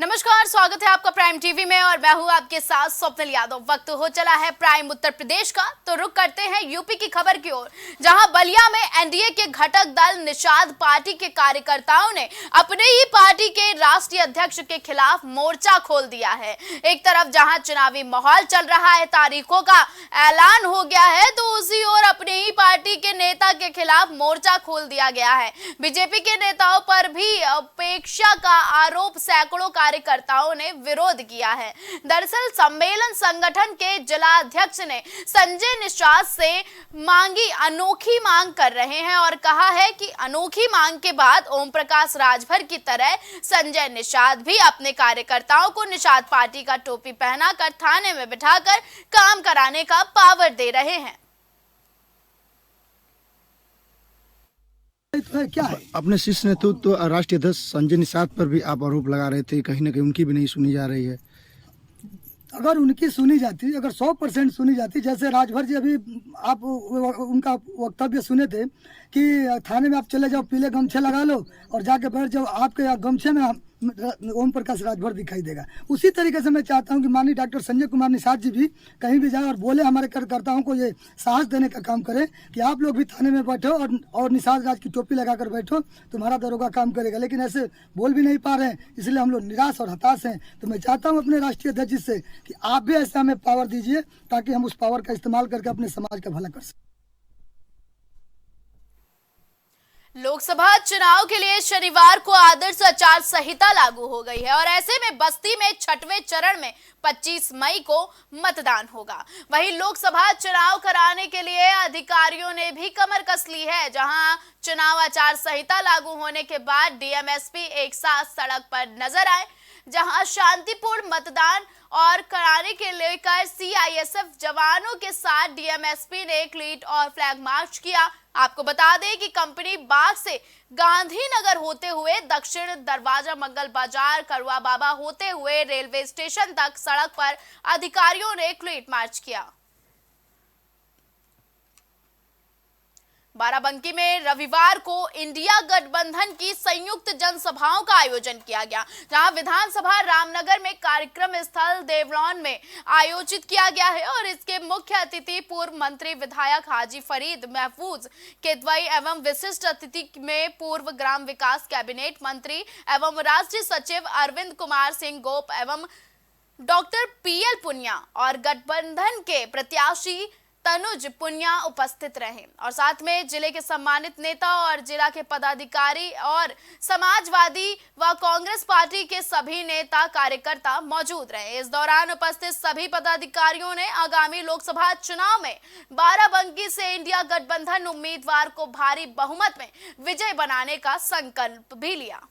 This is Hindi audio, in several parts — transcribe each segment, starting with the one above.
नमस्कार, स्वागत है आपका प्राइम टीवी में और मैं हूं आपके साथ स्वप्निल यादव। वक्त हो चला है प्राइम उत्तर प्रदेश का, तो रुक करते हैं यूपी की खबर की ओर, जहां बलिया में एनडीए के घटक दल निषाद पार्टी के कार्यकर्ताओं ने अपने ही पार्टी के राष्ट्रीय अध्यक्ष के खिलाफ मोर्चा खोल दिया है। एक तरफ जहां चुनावी माहौल चल रहा है, तारीखों का ऐलान हो गया है, तो उसी ओर अपने ही पार्टी के नेता के खिलाफ मोर्चा खोल दिया गया है। बीजेपी के नेताओं पर भी उपेक्षा का आरोप सैकड़ों कार्यकर्ताओं ने विरोध किया है। दरअसल सम्मेलन संगठन के जिलाध्यक्ष ने संजय निषाद से मांगी अनोखी मांग कर रहे हैं और कहा है कि अनोखी मांग के बाद ओम प्रकाश राजभर की तरह संजय निषाद भी अपने कार्यकर्ताओं को निषाद पार्टी का टोपी पहनाकर थाने में बिठाकर काम कराने का पावर दे रहे हैं। क्या है? अपने शीर्ष नेतृत्व तो राष्ट्रीय अध्यक्ष संजय निषाद पर भी आप आरोप लगा रहे थे, कहीं ना कहीं उनकी भी नहीं सुनी जा रही है। अगर उनकी सुनी जाती, अगर 100% सुनी जाती, जैसे राजभर जी अभी आप उनका वक्तव्य सुने थे कि थाने में आप चले जाओ, पीले गमछे लगा लो और जाके बैठ जाओ, आपके गमछे में ओम प्रकाश राजभर दिखाई देगा। उसी तरीके से मैं चाहता हूं कि माननीय डॉक्टर संजय कुमार निषाद जी भी कहीं भी जाए और बोले, हमारे कार्यकर्ताओं को ये साहस देने का काम करें कि आप लोग भी थाने में बैठो और निषाद राज की टोपी लगाकर बैठो, तुम्हारा दरोगा काम करेगा। लेकिन ऐसे बोल भी नहीं पा रहे हैं, इसलिए हम लोग निराश और हताश हैं। तो मैं चाहता हूँ अपने राष्ट्रीय अध्यक्ष जी से कि आप भी ऐसा हमें पावर दीजिए ताकि हम उस पावर का इस्तेमाल करके अपने समाज का भला कर सकें। लोकसभा चुनाव के लिए शनिवार को आदर्श आचार संहिता लागू हो गई है और ऐसे में बस्ती में छठवें चरण में 25 मई को मतदान होगा। वहीं लोकसभा चुनाव कराने के लिए अधिकारियों ने भी कमर कस ली है, जहां चुनाव आचार संहिता लागू होने के बाद डीएम-एसपी एक साथ सड़क पर नजर आए, जहां शांतिपूर्ण मतदान और कराने के लेकर सीआईएसएफ जवानों के साथ डीएम-एसपी ने क्लीट और फ्लैग मार्च किया। आपको बता दें कि कंपनी बाग से गांधीनगर होते हुए दक्षिण दरवाजा, मंगल बाजार, करुआ बाबा होते हुए रेलवे स्टेशन तक सड़क पर अधिकारियों ने क्लीट मार्च किया। बाराबंकी में रविवार को इंडिया गठबंधन की संयुक्त जनसभाओं का आयोजन किया गया, जहां विधानसभा रामनगर में कार्यक्रम स्थल देवलौन में आयोजित किया गया है और इसके मुख्य अतिथि पूर्व मंत्री विधायक हाजी फरीद महफूज किदवई एवं विशिष्ट अतिथि में पूर्व ग्राम विकास कैबिनेट मंत्री एवं राष्ट्रीय सचिव अरविंद कुमार सिंह गोप एवं डॉक्टर पीएल पुनिया और गठबंधन के प्रत्याशी तनुज पुनिया उपस्थित रहे और साथ में जिले के सम्मानित नेता और जिला के पदाधिकारी और समाजवादी व कांग्रेस पार्टी के सभी नेता कार्यकर्ता मौजूद रहे। इस दौरान उपस्थित सभी पदाधिकारियों ने आगामी लोकसभा चुनाव में बाराबंकी से इंडिया गठबंधन उम्मीदवार को भारी बहुमत में विजय बनाने का संकल्प भी लिया।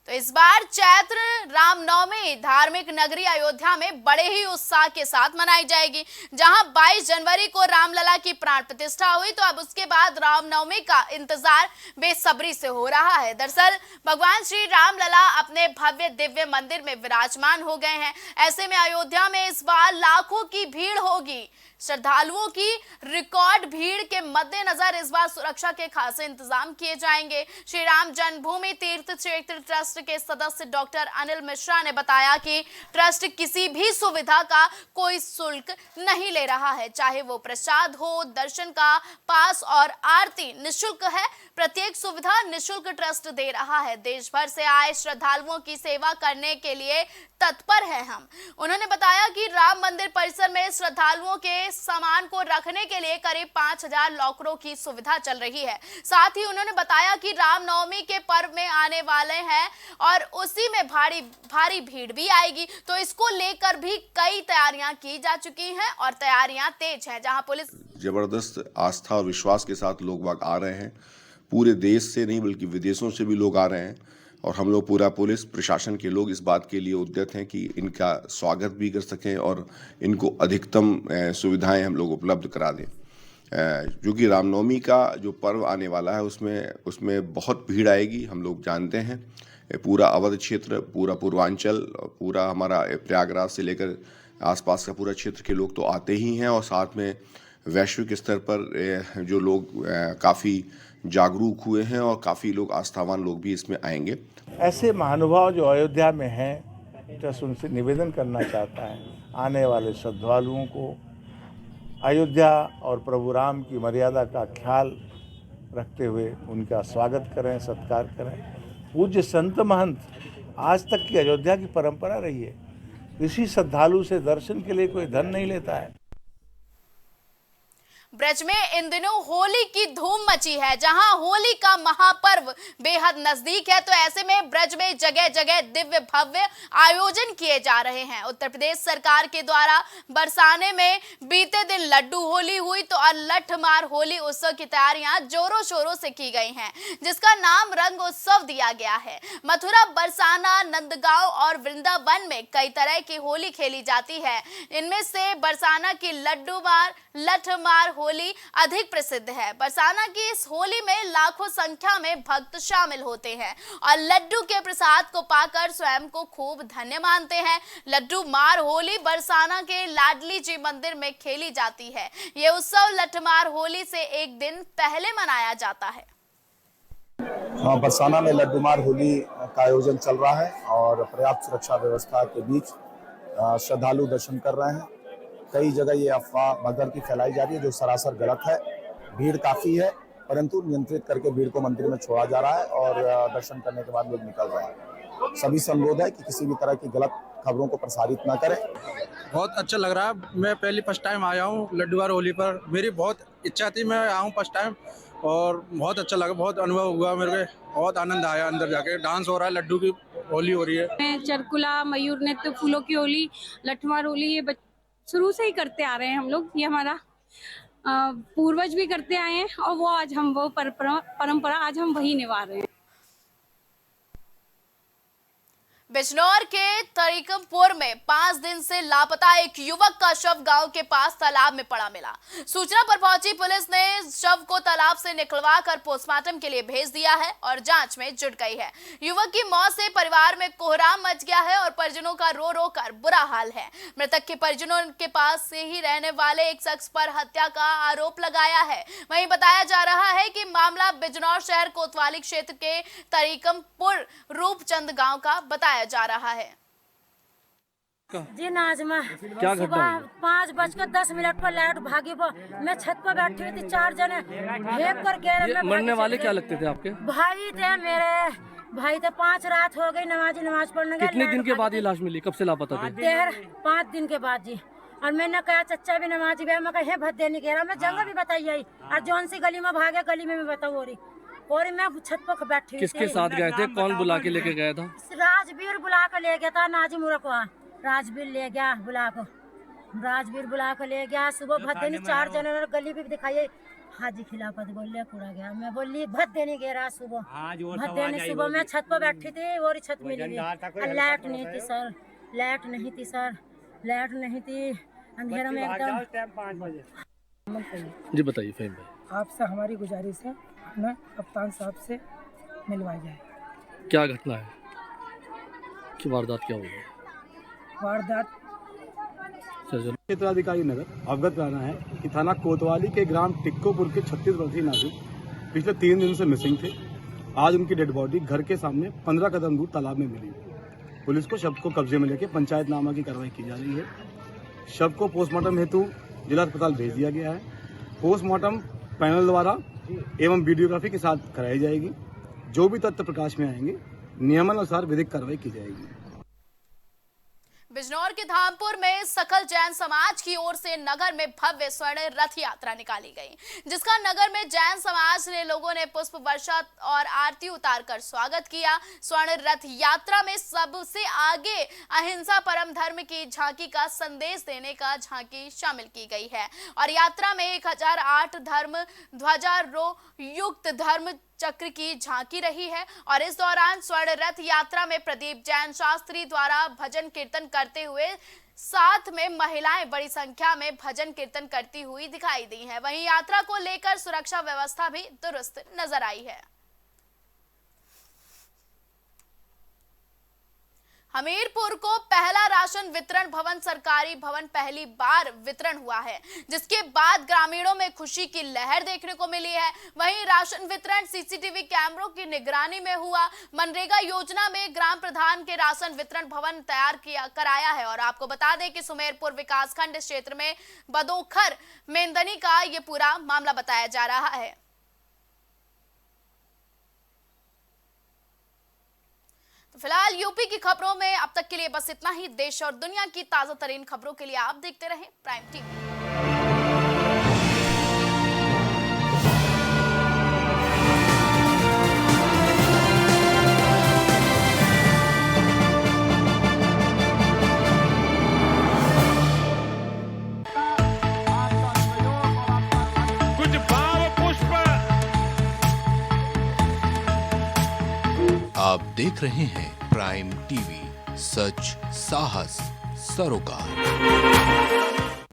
तो इस बार चैत्र रामनवमी धार्मिक नगरी अयोध्या में बड़े ही उत्साह के साथ मनाई जाएगी, जहां 22 जनवरी को रामलला की प्राण प्रतिष्ठा हुई, तो अब उसके बाद रामनवमी का इंतजार बेसब्री से हो रहा है। दरअसल भगवान श्री रामलला अपने भव्य दिव्य मंदिर में विराजमान हो गए हैं। ऐसे में अयोध्या में इस बार लाखों की भीड़ होगी। श्रद्धालुओं की रिकॉर्ड भीड़ के मद्देनजर इस बार सुरक्षा के खासे इंतजाम किए जाएंगे। श्री राम जन्मभूमि तीर्थ क्षेत्र ट्रस्ट के सदस्य डॉक्टर अनिल मिश्रा ने बताया कि ट्रस्ट किसी भी सुविधा का कोई शुल्क नहीं ले रहा है, चाहे वो प्रसाद हो, दर्शन का पास और आरती निःशुल्क है। प्रत्येक सुविधा निःशुल्क ट्रस्ट दे रहा है। देश भर से आए श्रद्धालुओं की सेवा करने के लिए तत्पर है हम। उन्होंने बताया कि राम मंदिर परिसर में श्रद्धालुओं के सामान को रखने के लिए करीब 5000 लॉकरों की सुविधा चल रही है। साथ ही उन्होंने बताया कि रामनवमी के पर्व में आने वाले हैं और उसी में भारी भीड़ भी आएगी, तो इसको लेकर भी कई तैयारियां की जा चुकी हैं और तैयारियां तेज हैं, जहां पुलिस जबरदस्त आस्था और विश्वास के साथ लोग बाग आ रहे हैं। पूरे देश से नहीं बल्कि विदेशों से भी लोग आ रहे हैं और हम लोग पूरा पुलिस प्रशासन के लोग इस बात के लिए उद्यत हैं कि इनका स्वागत भी कर सकें और इनको अधिकतम सुविधाएं हम लोग उपलब्ध करा दें। क्योंकि रामनवमी का जो पर्व आने वाला है उसमें बहुत भीड़ आएगी, हम लोग जानते हैं। पूरा अवध क्षेत्र, पूरा पूर्वांचल, पूरा हमारा प्रयागराज से लेकर आसपास का पूरा क्षेत्र के लोग तो आते ही हैं और साथ में वैश्विक स्तर पर जो लोग काफ़ी जागरूक हुए हैं और काफ़ी लोग आस्थावान लोग भी इसमें आएंगे। ऐसे महानुभाव जो अयोध्या में हैं, ट्रस्ट उनसे निवेदन करना चाहता है आने वाले श्रद्धालुओं को अयोध्या और प्रभु राम की मर्यादा का ख्याल रखते हुए उनका स्वागत करें, सत्कार करें। पूज्य संत महंत आज तक की अयोध्या की परंपरा रही है, किसी श्रद्धालु से दर्शन के लिए कोई धन नहीं लेता है। ब्रज में इन दिनों होली की धूम मची है, जहां होली का महापर्व बेहद नजदीक है, तो ऐसे में ब्रज में जगह जगह दिव्य भव्य आयोजन किए जा रहे हैं। उत्तर प्रदेश सरकार के द्वारा बरसाने में बीते दिन लड्डू होली हुई, तो लठमार होली उत्सव की तैयारियां जोरों शोरों से की गई हैं, जिसका नाम रंग उत्सव दिया गया है। मथुरा, बरसाना, नंदगांव और वृंदावन में कई तरह की होली खेली जाती है। इनमें से बरसाना की लठमार होली अधिक प्रसिद्ध है। बरसाना की इस होली में लाखों संख्या में भक्त शामिल होते हैं और लड्डू के प्रसाद को पाकर स्वयं को खूब धन्य मानते हैं। लड्डू मार होली बरसाना के लाडली जी मंदिर में खेली जाती है। ये उत्सव लठमार होली से एक दिन पहले मनाया जाता है। बरसाना में लड्डूमार होली का आयोजन चल रहा है और पर्याप्त सुरक्षा व्यवस्था के बीच श्रद्धालु दर्शन कर रहे हैं। कई जगह ये अफवाह भगदड़ की फैलाई जा रही है, जो सरासर गलत है। भीड़ काफी है, परंतु नियंत्रित करके भीड़ को मंदिर में छोड़ा जा रहा है और दर्शन करने के बाद लोग निकल रहे हैं। सभी से अनुरोध है कि किसी भी तरह की गलत खबरों को प्रसारित ना करें। बहुत अच्छा लग रहा है। मैं पहली फर्स्ट टाइम आया हूँ लड्डूमार होली पर। मेरी बहुत इच्छा थी, मैं आया हूँ फर्स्ट टाइम और बहुत अच्छा लगा, बहुत अनुभव हुआ मेरे को, बहुत आनंद आया। अंदर जाके डांस हो रहा है, लड्डू की होली हो रही है। चरकुला, मयूर नृत्य, फूलों की होली, लठमार होली, ये शुरू से ही करते आ रहे हैं हम लोग। ये हमारा पूर्वज भी करते आए हैं और वो आज हम वो परंपरा आज हम वही निभा रहे हैं। बिजनौर के तरीकमपुर में 5 दिन से लापता एक युवक का शव गांव के पास तालाब में पड़ा मिला। सूचना पर पहुंची पुलिस ने शव को तालाब से निकलवाकर पोस्टमार्टम के लिए भेज दिया है और जांच में जुट गई है। युवक की मौत से परिवार में कोहराम मच गया है और परिजनों का रो रो कर बुरा हाल है। मृतक के परिजनों के पास से ही रहने वाले एक शख्स पर हत्या का आरोप लगाया है। वहीं बताया जा रहा है कि मामला बिजनौर शहर कोतवाली क्षेत्र के तरीकमपुर रूपचंद गाँव का बताया जा रहा है। जी नाजमा, क्या घटना? 5:10 पर लाइट भागी। मैं छत पर बैठी हुई थी, 4 जने भेग कर गए। मरने वाले क्या लगते थे आपके? भाई थे मेरे, भाई थे। 5 रात हो गई नमाज पढ़ने गए। कितने दिन के बाद ये लाश मिली? कब से लापता थे? 5 दिन के बाद जी। और मैंने कहा चच्चा भी नमाज गया, मैं कहे भद देने गया। मैं जगह भी बताई आई और जौन सी गली में भागे, गली में मैं बताऊ हो रही। और मैं छत पर बैठी। किसके साथ गए थे? कौन बुला के लेके गया था? राजवीर बुला कर ले गया था। नाजी मुरकवा राजवीर ले गया बुला को। राजवीर बुला कर ले गया। सुबह भद देनी 4 जने गली भी दिखाई। हाजी खिलाफत बोले पूरा गया। मैं बोली भद देने गया रात सुबह। भद देने सुबह मैं छत पर बैठी थी और छत मिली। लाइट नहीं थी सर, लाइट नहीं थी सर, लाइट नहीं थी। अंधेरा में एकदम। जी बताइए फहीम भाई। आपसे हमारी गुजारिश है, हमें कप्तान साहब से मिलवाया जाए। क्या घटना है कि वारदात क्या हुई? वारदात क्षेत्राधिकारी नगर अवगत कराना है कि थाना कोतवाली के ग्राम टिक्कोपुर के 36 वर्षीय नागरिक पिछले 3 दिन से मिसिंग थे। आज उनकी डेड बॉडी घर के सामने 15 कदम दूर तालाब में मिली। पुलिस को शव को कब्जे में लेकर पंचायतनामा की कार्रवाई की जा रही है। शव को पोस्टमार्टम हेतु जिला अस्पताल भेज दिया गया है। पोस्टमार्टम पैनल द्वारा एवं वीडियोग्राफी के साथ कराई जाएगी। जो भी तथ्य प्रकाश में आएंगे नियमानुसार विधिक कार्रवाई की जाएगी। बिजनौर के धामपुर में सकल जैन समाज की ओर से नगर में भव्य स्वर्ण रथ यात्रा निकाली गई, जिसका नगर में जैन समाज ने लोगों ने पुष्प वर्षा और आरती उतारकर स्वागत किया। स्वर्ण रथ यात्रा में सबसे आगे अहिंसा परम धर्म की झांकी का संदेश देने का झांकी शामिल की गई है और यात्रा में 1008 धर्म ध्वजारोहयुक्त धर्म चक्र की झांकी रही है। और इस दौरान स्वर्ण रथ यात्रा में प्रदीप जैन शास्त्री द्वारा भजन कीर्तन करते हुए साथ में महिलाएं बड़ी संख्या में भजन कीर्तन करती हुई दिखाई दी हैं। वहीं यात्रा को लेकर सुरक्षा व्यवस्था भी दुरुस्त नजर आई है। हमीरपुर को पहला राशन वितरण भवन सरकारी भवन पहली बार वितरण हुआ है, जिसके बाद ग्रामीणों में खुशी की लहर देखने को मिली है। वहीं राशन वितरण सीसीटीवी कैमरों की निगरानी में हुआ। मनरेगा योजना में ग्राम प्रधान के राशन वितरण भवन तैयार कराया है। और आपको बता दें कि सुमेरपुर विकासखंड क्षेत्र में बदोखर मेंदनी का ये पूरा मामला बताया जा रहा है। तो फिलहाल यूपी की खबरों में अब तक के लिए बस इतना ही। देश और दुनिया की ताजा तरीन खबरों के लिए आप देखते रहें प्राइम टीवी। कुछ भाव पुष्प। आप देख रहे हैं प्राइम टीवी, सच साहस सरोकार।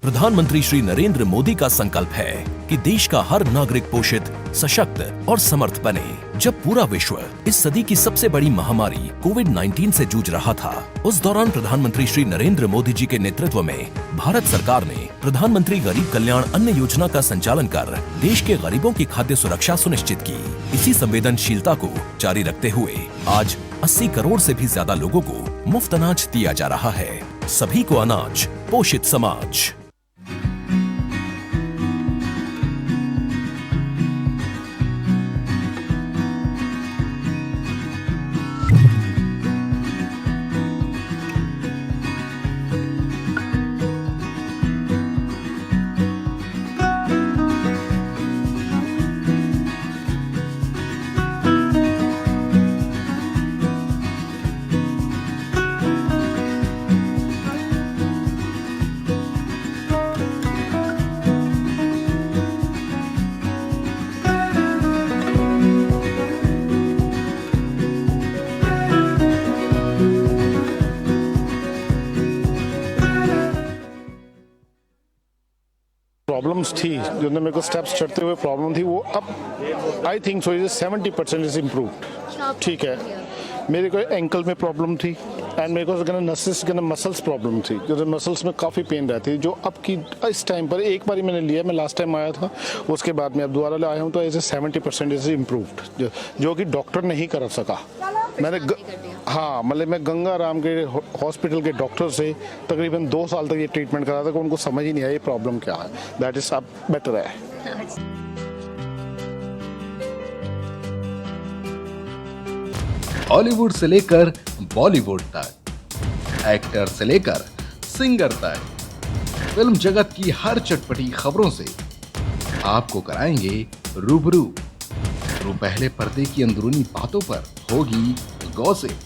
प्रधानमंत्री श्री नरेंद्र मोदी का संकल्प है कि देश का हर नागरिक पोषित, सशक्त और समर्थ बने। जब पूरा विश्व इस सदी की सबसे बड़ी महामारी कोविड-19 से जूझ रहा था, उस दौरान प्रधानमंत्री श्री नरेंद्र मोदी जी के नेतृत्व में भारत सरकार ने प्रधानमंत्री गरीब कल्याण अन्न योजना का संचालन कर देश के गरीबों की खाद्य सुरक्षा सुनिश्चित की। इसी संवेदनशीलता को जारी रखते हुए आज 80 करोड़ से भी ज्यादा लोगों को मुफ्त अनाज दिया जा रहा है। सभी को अनाज, पोषित समाज। प्रॉब्लम्स थी जो मेरे को स्टेप्स चढ़ते हुए प्रॉब्लम थी, वो अब I think so 70% is improved. ठीक है, मेरे को एंकल में प्रॉब्लम थी एंड मेरे को नसेस मसल्स प्रॉब्लम थी, जो मसल्स में काफ़ी पेन रहती है, जो अब की इस टाइम पर एक बार मैंने लिया, मैं लास्ट टाइम आया था, उसके बाद मैं अब दोबारा आया हूँ, तो ऐसे 70% इज इम्प्रूव्ड, जो कि डॉक्टर नहीं कर सका। मैंने हाँ, मतलब मैं गंगा राम के हॉस्पिटल के डॉक्टर से तकरीबन 2 साल तक ये ट्रीटमेंट करा था, कि उनको समझ ही नहीं आया ये प्रॉब्लम क्या है। दैट इज अब बेटर है। हॉलीवुड से लेकर बॉलीवुड तक, एक्टर से लेकर सिंगर तक, फिल्म जगत की हर चटपटी खबरों से आपको कराएंगे रूबरू। तो पहले पर्दे की अंदरूनी बातों पर होगी गॉसिप,